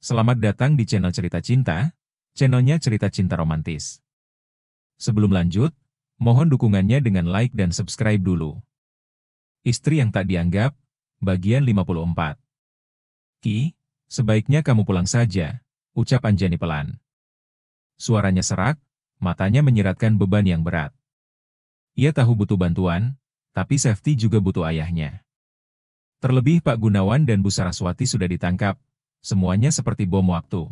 Selamat datang di channel Cerita Cinta, channelnya Cerita Cinta Romantis. Sebelum lanjut, mohon dukungannya dengan like dan subscribe dulu. Istri yang tak dianggap, bagian 54. Ki, sebaiknya kamu pulang saja, ucap Anjani pelan. Suaranya serak, matanya menyiratkan beban yang berat. Ia tahu butuh bantuan, tapi Safety juga butuh ayahnya. Terlebih Pak Gunawan dan Bu Saraswati sudah ditangkap, semuanya seperti bom waktu.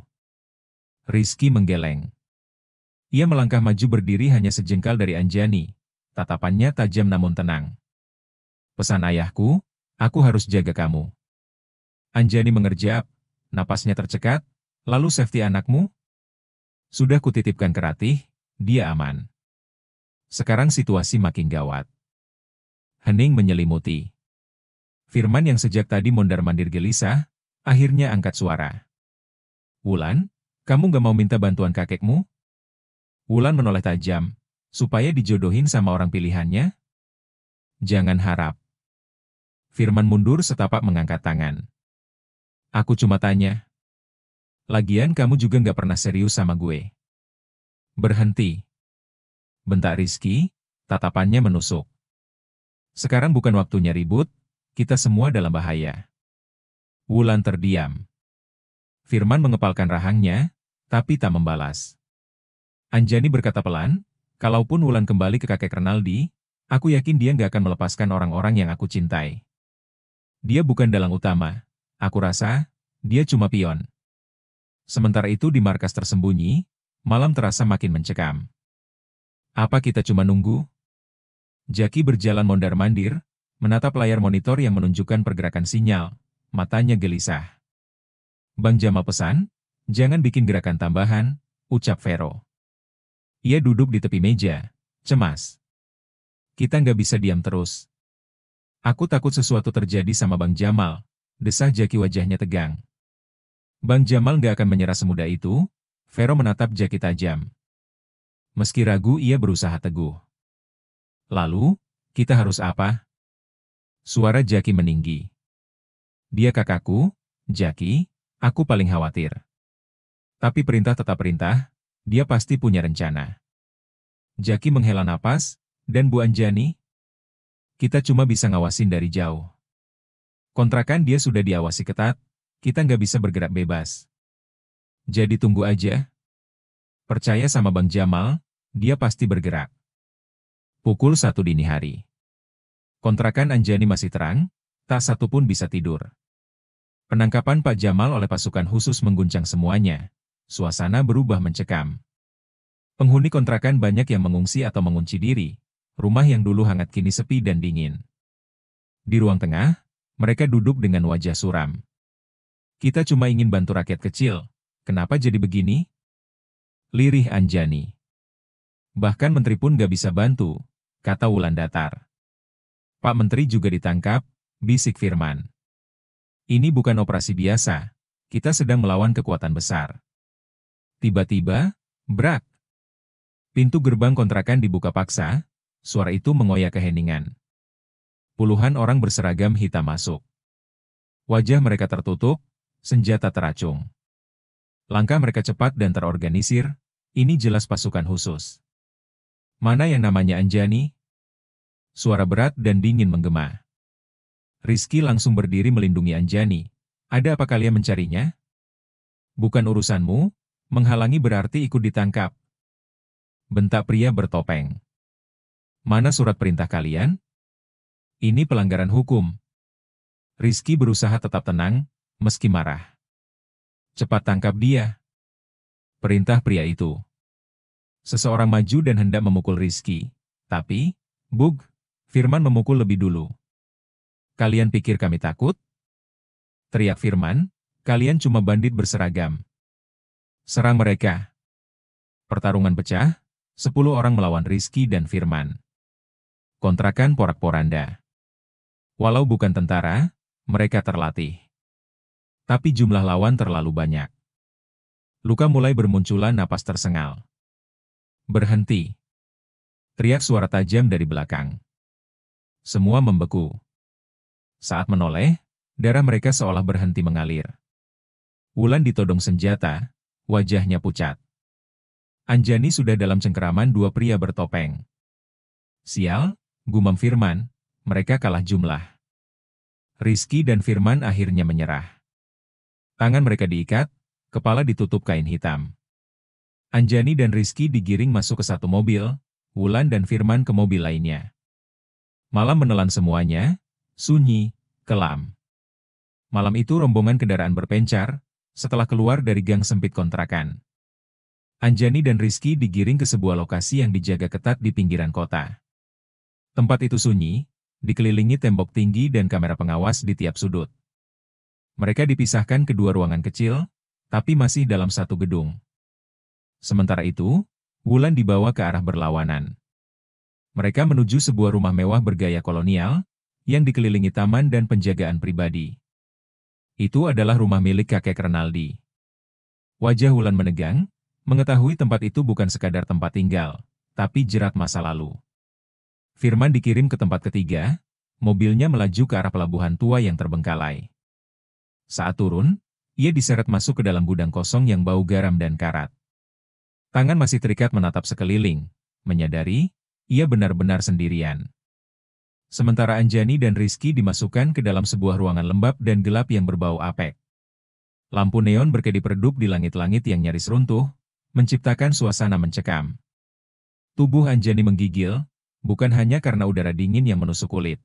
Rizky menggeleng. Ia melangkah maju berdiri hanya sejengkal dari Anjani, tatapannya tajam namun tenang. Pesan ayahku, aku harus jaga kamu. Anjani mengerjap, napasnya tercekat, lalu Safety anakmu? Sudah kutitipkan ke Ratih, dia aman. Sekarang situasi makin gawat. Hening menyelimuti. Firman yang sejak tadi mondar-mandir gelisah, akhirnya angkat suara. Wulan, kamu gak mau minta bantuan kakekmu? Wulan menoleh tajam, supaya dijodohin sama orang pilihannya? Jangan harap. Firman mundur setapak mengangkat tangan. Aku cuma tanya. Lagian kamu juga gak pernah serius sama gue. Berhenti. Bentak Rizky, tatapannya menusuk. Sekarang bukan waktunya ribut, kita semua dalam bahaya. Wulan terdiam. Firman mengepalkan rahangnya, tapi tak membalas. Anjani berkata pelan, kalaupun Wulan kembali ke kakek Renaldi, aku yakin dia nggak akan melepaskan orang-orang yang aku cintai. Dia bukan dalang utama, aku rasa, dia cuma pion. Sementara itu di markas tersembunyi, malam terasa makin mencekam. Apa kita cuma nunggu? Jaki berjalan mondar-mandir, menatap layar monitor yang menunjukkan pergerakan sinyal, matanya gelisah. Bang Jamal pesan, jangan bikin gerakan tambahan, ucap Vero. Ia duduk di tepi meja, cemas. Kita nggak bisa diam terus. Aku takut sesuatu terjadi sama Bang Jamal, desah Jaki wajahnya tegang. Bang Jamal nggak akan menyerah semudah itu, Vero menatap Jaki tajam. Meski ragu ia berusaha teguh. Lalu, kita harus apa? Suara Jaki meninggi. Dia kakakku, Jaki, aku paling khawatir. Tapi perintah tetap perintah, dia pasti punya rencana. Jaki menghela napas, dan Bu Anjani? Kita cuma bisa ngawasin dari jauh. Kontrakan dia sudah diawasi ketat, kita nggak bisa bergerak bebas. Jadi tunggu aja. Percaya sama Bang Jamal, dia pasti bergerak. Pukul 1 dini hari. Kontrakan Anjani masih terang, tak satu pun bisa tidur. Penangkapan Pak Jamal oleh pasukan khusus mengguncang semuanya. Suasana berubah mencekam. Penghuni kontrakan banyak yang mengungsi atau mengunci diri. Rumah yang dulu hangat kini sepi dan dingin. Di ruang tengah, mereka duduk dengan wajah suram. Kita cuma ingin bantu rakyat kecil. Kenapa jadi begini? Lirih Anjani. Bahkan menteri pun gak bisa bantu, kata Wulan datar. Pak Menteri juga ditangkap, bisik Firman. Ini bukan operasi biasa, kita sedang melawan kekuatan besar. Tiba-tiba, brak. Pintu gerbang kontrakan dibuka paksa, suara itu mengoyak keheningan. Puluhan orang berseragam hitam masuk. Wajah mereka tertutup, senjata teracung. Langkah mereka cepat dan terorganisir, ini jelas pasukan khusus. Mana yang namanya Anjani? Suara berat dan dingin menggema. Rizky langsung berdiri melindungi Anjani. Ada apa kalian mencarinya? Bukan urusanmu, menghalangi berarti ikut ditangkap. Bentak pria bertopeng. Mana surat perintah kalian? Ini pelanggaran hukum. Rizky berusaha tetap tenang, meski marah. Cepat tangkap dia. Perintah pria itu. Seseorang maju dan hendak memukul Rizky. Tapi, Bug, Firman memukul lebih dulu. Kalian pikir kami takut? Teriak Firman, kalian cuma bandit berseragam. Serang mereka. Pertarungan pecah, 10 orang melawan Rizky dan Firman. Kontrakan porak-poranda. Walau bukan tentara, mereka terlatih. Tapi jumlah lawan terlalu banyak. Luka mulai bermunculan, napas tersengal. Berhenti. Teriak suara tajam dari belakang. Semua membeku. Saat menoleh, darah mereka seolah berhenti mengalir. Wulan ditodong senjata, wajahnya pucat. Anjani sudah dalam cengkeraman dua pria bertopeng. Sial, gumam Firman, mereka kalah jumlah. Rizky dan Firman akhirnya menyerah. Tangan mereka diikat, kepala ditutup kain hitam. Anjani dan Rizky digiring masuk ke satu mobil, Wulan dan Firman ke mobil lainnya. Malam menelan semuanya, sunyi, kelam. Malam itu rombongan kendaraan berpencar, setelah keluar dari gang sempit kontrakan. Anjani dan Rizky digiring ke sebuah lokasi yang dijaga ketat di pinggiran kota. Tempat itu sunyi, dikelilingi tembok tinggi dan kamera pengawas di tiap sudut. Mereka dipisahkan ke dua ruangan kecil, tapi masih dalam satu gedung. Sementara itu, Wulan dibawa ke arah berlawanan. Mereka menuju sebuah rumah mewah bergaya kolonial, yang dikelilingi taman dan penjagaan pribadi. Itu adalah rumah milik kakek Renaldi. Wajah Wulan menegang, mengetahui tempat itu bukan sekadar tempat tinggal, tapi jerat masa lalu. Firman dikirim ke tempat ketiga, mobilnya melaju ke arah pelabuhan tua yang terbengkalai. Saat turun, ia diseret masuk ke dalam gudang kosong yang bau garam dan karat. Tangan masih terikat menatap sekeliling, menyadari, ia benar-benar sendirian. Sementara Anjani dan Rizky dimasukkan ke dalam sebuah ruangan lembab dan gelap yang berbau apek. Lampu neon berkedip-redup di langit-langit yang nyaris runtuh, menciptakan suasana mencekam. Tubuh Anjani menggigil, bukan hanya karena udara dingin yang menusuk kulit,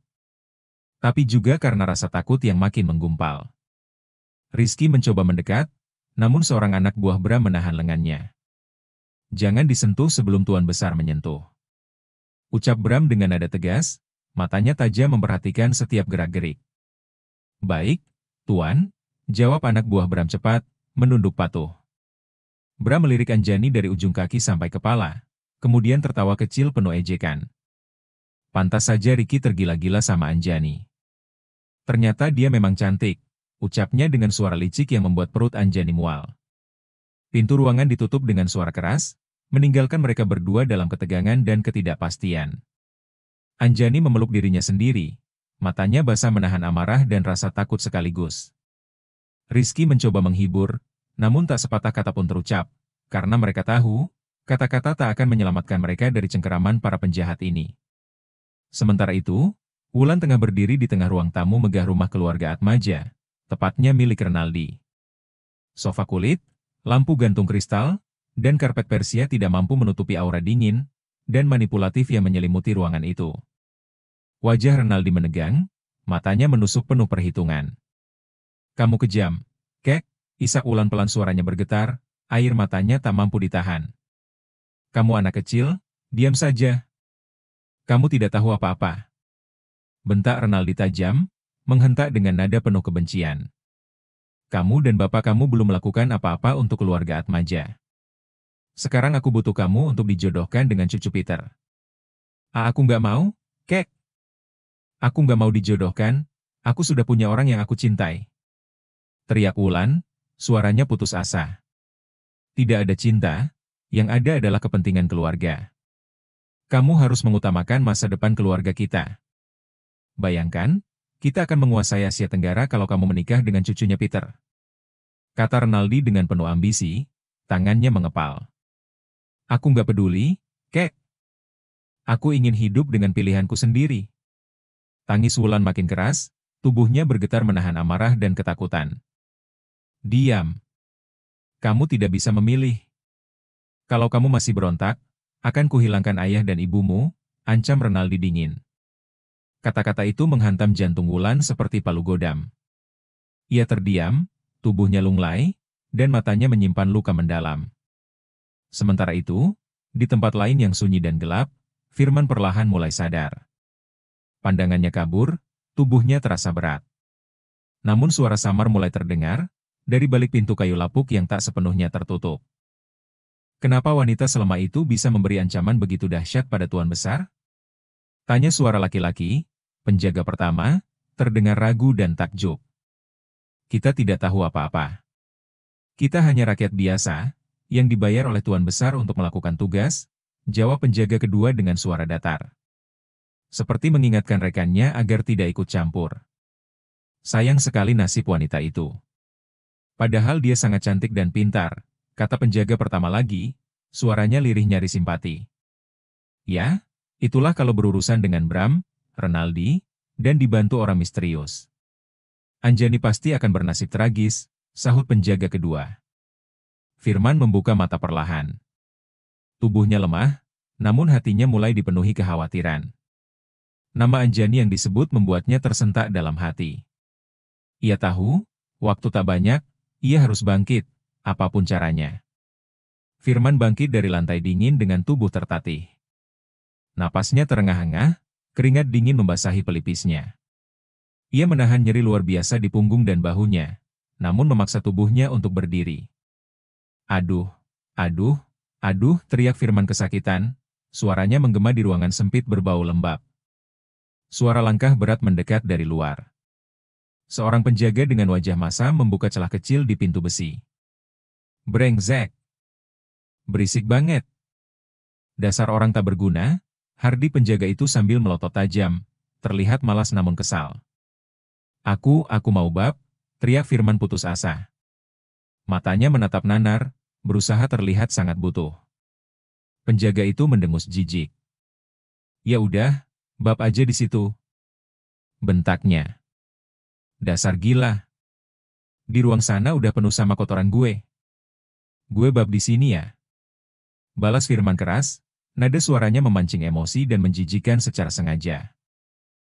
tapi juga karena rasa takut yang makin menggumpal. Rizky mencoba mendekat, namun seorang anak buah Bram menahan lengannya. Jangan disentuh sebelum Tuan Besar menyentuh. Ucap Bram dengan nada tegas, matanya tajam memperhatikan setiap gerak-gerik. Baik, Tuan, jawab anak buah Bram cepat, menunduk patuh. Bram melirik Anjani dari ujung kaki sampai kepala, kemudian tertawa kecil penuh ejekan. Pantas saja Ricky tergila-gila sama Anjani. Ternyata dia memang cantik, ucapnya dengan suara licik yang membuat perut Anjani mual. Pintu ruangan ditutup dengan suara keras, meninggalkan mereka berdua dalam ketegangan dan ketidakpastian. Anjani memeluk dirinya sendiri, matanya basah menahan amarah dan rasa takut sekaligus. Rizky mencoba menghibur, namun tak sepatah kata pun terucap, karena mereka tahu, kata-kata tak akan menyelamatkan mereka dari cengkeraman para penjahat ini. Sementara itu, Wulan tengah berdiri di tengah ruang tamu megah rumah keluarga Atmaja, tepatnya milik Renaldi. Sofa kulit, lampu gantung kristal, dan karpet Persia tidak mampu menutupi aura dingin dan manipulatif yang menyelimuti ruangan itu. Wajah Renaldi menegang, matanya menusuk penuh perhitungan. Kamu kejam, Kek, isak Wulan pelan suaranya bergetar, air matanya tak mampu ditahan. Kamu anak kecil, diam saja. Kamu tidak tahu apa-apa. Bentak Renaldi tajam, menghentak dengan nada penuh kebencian. Kamu dan bapak kamu belum melakukan apa-apa untuk keluarga Atmaja. Sekarang aku butuh kamu untuk dijodohkan dengan cucu Peter. Aku nggak mau, Kek. Aku nggak mau dijodohkan, aku sudah punya orang yang aku cintai. Teriak Wulan, suaranya putus asa. Tidak ada cinta, yang ada adalah kepentingan keluarga. Kamu harus mengutamakan masa depan keluarga kita. Bayangkan, kita akan menguasai Asia Tenggara kalau kamu menikah dengan cucunya Peter. Kata Renaldi dengan penuh ambisi, tangannya mengepal. Aku nggak peduli, Kek. Aku ingin hidup dengan pilihanku sendiri. Tangis Wulan makin keras, tubuhnya bergetar menahan amarah dan ketakutan. Diam. Kamu tidak bisa memilih. Kalau kamu masih berontak, akan kuhilangkan ayah dan ibumu, ancam Renaldi dingin. Kata-kata itu menghantam jantung Wulan seperti palu godam. Ia terdiam, tubuhnya lunglai, dan matanya menyimpan luka mendalam. Sementara itu, di tempat lain yang sunyi dan gelap, Firman perlahan mulai sadar. Pandangannya kabur, tubuhnya terasa berat. Namun suara samar mulai terdengar, dari balik pintu kayu lapuk yang tak sepenuhnya tertutup. Kenapa wanita selemah itu bisa memberi ancaman begitu dahsyat pada Tuan Besar? Tanya suara laki-laki, penjaga pertama, terdengar ragu dan takjub. Kita tidak tahu apa-apa. Kita hanya rakyat biasa, yang dibayar oleh Tuan Besar untuk melakukan tugas, jawab penjaga kedua dengan suara datar. Seperti mengingatkan rekannya agar tidak ikut campur. Sayang sekali nasib wanita itu. Padahal dia sangat cantik dan pintar, kata penjaga pertama lagi, suaranya lirih nyari simpati. Ya, itulah kalau berurusan dengan Bram, Renaldi, dan dibantu orang misterius. Anjani pasti akan bernasib tragis, sahut penjaga kedua. Firman membuka mata perlahan. Tubuhnya lemah, namun hatinya mulai dipenuhi kekhawatiran. Nama Anjani yang disebut membuatnya tersentak dalam hati. Ia tahu, waktu tak banyak, ia harus bangkit, apapun caranya. Firman bangkit dari lantai dingin dengan tubuh tertatih. Napasnya terengah-engah, keringat dingin membasahi pelipisnya. Ia menahan nyeri luar biasa di punggung dan bahunya, namun memaksa tubuhnya untuk berdiri. Aduh, aduh, aduh, teriak Firman kesakitan, suaranya menggema di ruangan sempit berbau lembab. Suara langkah berat mendekat dari luar. Seorang penjaga dengan wajah masam membuka celah kecil di pintu besi. Brengsek. Berisik banget. Dasar orang tak berguna, Hardi penjaga itu sambil melotot tajam, terlihat malas namun kesal. Aku mau bab, teriak Firman putus asa. Matanya menatap nanar, berusaha terlihat sangat butuh. Penjaga itu mendengus jijik. Ya udah, bab aja di situ. Bentaknya. Dasar gila. Di ruang sana udah penuh sama kotoran gue. Gue bab di sini ya. Balas Firman keras, nada suaranya memancing emosi dan menjijikan secara sengaja.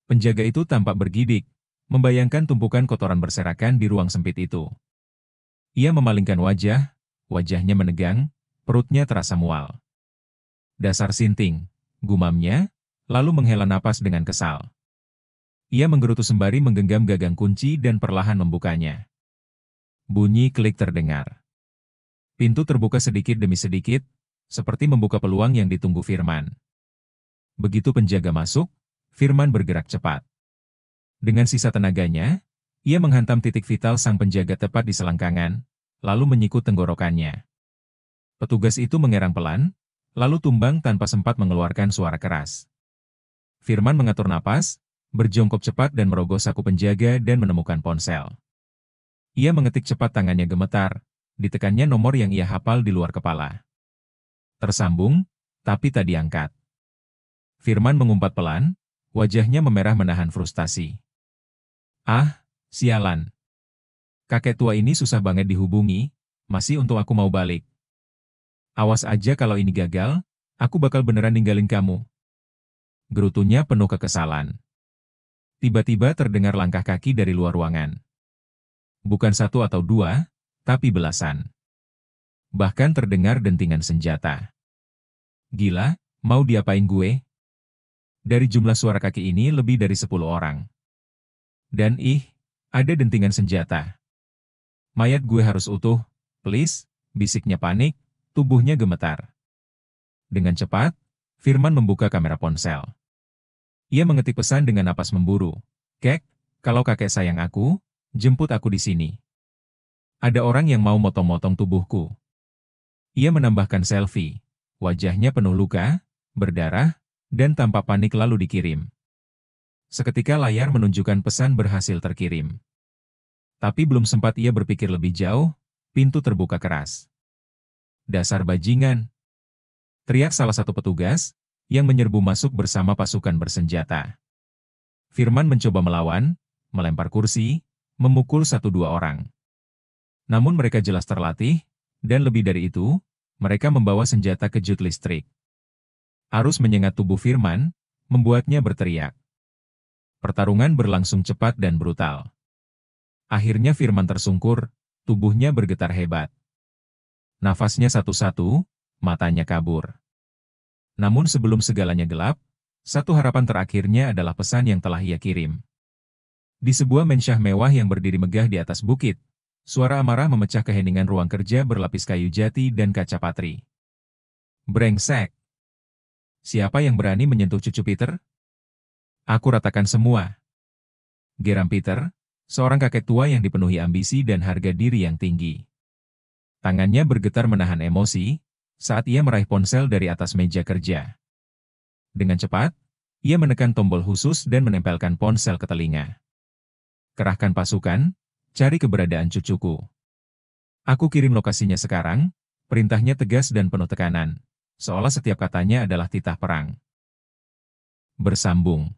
Penjaga itu tampak bergidik, membayangkan tumpukan kotoran berserakan di ruang sempit itu. Ia memalingkan wajah, wajahnya menegang, perutnya terasa mual. Dasar sinting, gumamnya, lalu menghela napas dengan kesal. Ia menggerutu sembari menggenggam gagang kunci dan perlahan membukanya. Bunyi klik terdengar. Pintu terbuka sedikit demi sedikit, seperti membuka peluang yang ditunggu Firman. Begitu penjaga masuk, Firman bergerak cepat. Dengan sisa tenaganya, ia menghantam titik vital sang penjaga tepat di selangkangan, lalu menyikut tenggorokannya. Petugas itu mengerang pelan, lalu tumbang tanpa sempat mengeluarkan suara keras. Firman mengatur napas, berjongkok cepat dan merogoh saku penjaga dan menemukan ponsel. Ia mengetik cepat, tangannya gemetar, ditekannya nomor yang ia hafal di luar kepala. Tersambung, tapi tak diangkat. Firman mengumpat pelan, wajahnya memerah menahan frustasi. Ah, sialan. Kakek tua ini susah banget dihubungi, masih untung aku mau balik. Awas aja kalau ini gagal, aku bakal beneran ninggalin kamu. Gerutunya penuh kekesalan. Tiba-tiba terdengar langkah kaki dari luar ruangan. Bukan satu atau dua, tapi belasan. Bahkan terdengar dentingan senjata. Gila, mau diapain gue? Dari jumlah suara kaki ini lebih dari 10 orang. Dan ada dentingan senjata. Mayat gue harus utuh, please, bisiknya panik, tubuhnya gemetar. Dengan cepat, Firman membuka kamera ponsel. Ia mengetik pesan dengan napas memburu. Kek, kalau kakek sayang aku, jemput aku di sini. Ada orang yang mau motong-motong tubuhku. Ia menambahkan selfie. Wajahnya penuh luka, berdarah, dan tampak panik lalu dikirim. Seketika layar menunjukkan pesan berhasil terkirim. Tapi belum sempat ia berpikir lebih jauh, pintu terbuka keras. Dasar bajingan! Teriak salah satu petugas, yang menyerbu masuk bersama pasukan bersenjata. Firman mencoba melawan, melempar kursi, memukul 1-2 orang. Namun mereka jelas terlatih, dan lebih dari itu, mereka membawa senjata kejut listrik. Arus menyengat tubuh Firman, membuatnya berteriak. Pertarungan berlangsung cepat dan brutal. Akhirnya Firman tersungkur, tubuhnya bergetar hebat. Nafasnya satu-satu, matanya kabur. Namun sebelum segalanya gelap, satu harapan terakhirnya adalah pesan yang telah ia kirim. Di sebuah mensyah mewah yang berdiri megah di atas bukit, suara amarah memecah keheningan ruang kerja berlapis kayu jati dan kaca patri. Brengsek! Siapa yang berani menyentuh cucu Peter? Aku ratakan semua. Geram Peter, seorang kakek tua yang dipenuhi ambisi dan harga diri yang tinggi. Tangannya bergetar menahan emosi, saat ia meraih ponsel dari atas meja kerja. Dengan cepat, ia menekan tombol khusus dan menempelkan ponsel ke telinga. Kerahkan pasukan, cari keberadaan cucuku. Aku kirim lokasinya sekarang, perintahnya tegas dan penuh tekanan. Seolah setiap katanya adalah titah perang. Bersambung.